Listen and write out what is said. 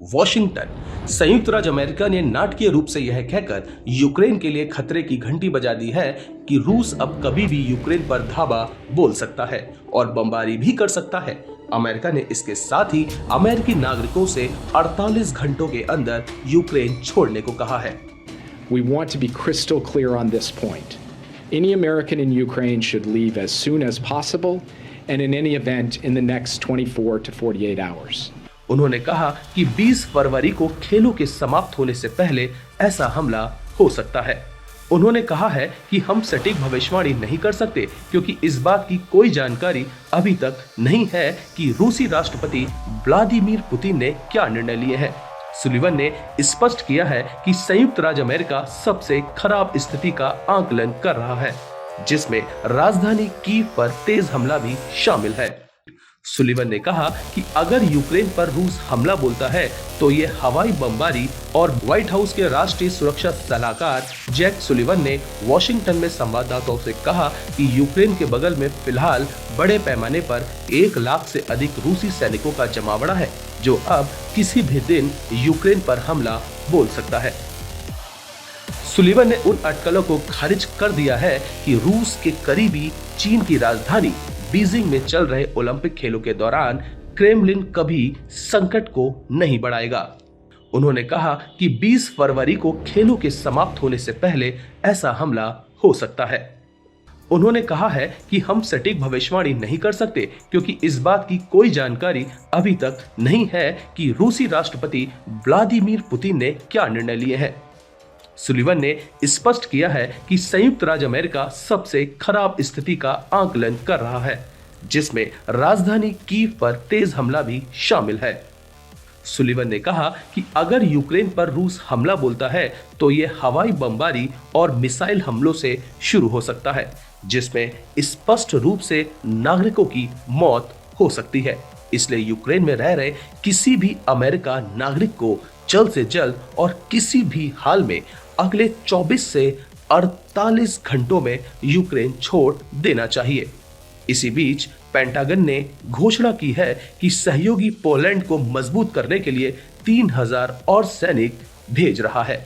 Washington. संयुक्त राज्य America ने नाटकीय रूप से यह कहकर यूक्रेन के लिए खतरे की घंटी बजा दी है कि रूस अब कभी भी यूक्रेन पर धावा बोल सकता है और बमबारी भी कर सकता है। अमेरिका ने इसके साथ ही अमेरिकी नागरिकों से 48 घंटों के अंदर यूक्रेन छोड़ने को कहा है। We want to be crystal clear on this point. Any American in Ukraine should leave as soon as possible and in any event in the next 24 to 48 hours. उन्होंने कहा कि 20 फरवरी को खेलों के समाप्त होने से पहले ऐसा हमला हो सकता है। उन्होंने कहा है कि हम सटीक भविष्यवाणी नहीं कर सकते क्योंकि इस बात की कोई जानकारी अभी तक नहीं है कि रूसी राष्ट्रपति व्लादिमीर पुतिन ने क्या निर्णय लिए हैं। सुलिवन ने स्पष्ट किया है कि संयुक्त राज्य अमेरिका सबसे खराब स्थिति का आकलन कर रहा है, जिसमें राजधानी कीव पर तेज हमला भी शामिल है। सुलिवन ने कहा कि अगर यूक्रेन पर रूस हमला बोलता है तो ये हवाई बमबारी, और व्हाइट हाउस के राष्ट्रीय सुरक्षा सलाहकार जैक सुलिवन ने वॉशिंगटन में संवाददाताओं से कहा कि यूक्रेन के बगल में फिलहाल बड़े पैमाने पर 1 लाख से अधिक रूसी सैनिकों का जमावड़ा है, जो अब किसी भी दिन यूक्रेन पर हमला बोल सकता है। सुलिवन ने उन अटकलों को खारिज कर दिया है कि रूस के करीबी चीन की राजधानी बीजिंग में चल रहे ओलंपिक खेलों के दौरान क्रेमलिन कभी संकट को नहीं बढ़ाएगा। उन्होंने कहा कि 20 फरवरी को खेलों के समाप्त होने से पहले ऐसा हमला हो सकता है। उन्होंने कहा है कि हम सटीक भविष्यवाणी नहीं कर सकते क्योंकि इस बात की कोई जानकारी अभी तक नहीं है कि रूसी राष्ट्रपति व्लादिमीर पुतिन ने क्या निर्णय लिए हैं। सुलिवन ने स्पष्ट किया है कि संयुक्त राज्य अमेरिका सबसे खराब स्थिति का आकलन कर रहा है, जिसमें राजधानी कीव पर तेज हमला भी शामिल है। सुलिवन ने कहा कि अगर यूक्रेन पर रूस हमला बोलता है तो ये हवाई बमबारी और मिसाइल हमलों से शुरू हो सकता है, जिसमें स्पष्ट रूप से नागरिकों की मौत हो सकती है। इसलिए यूक्रेन में रह रहे किसी भी अमेरिका नागरिक को जल्द से जल्द और किसी भी हाल में अगले 24 से 48 घंटों में यूक्रेन छोड़ देना चाहिए। इसी बीच पेंटागन ने घोषणा की है कि सहयोगी पोलैंड को मजबूत करने के लिए 3000 और सैनिक भेज रहा है।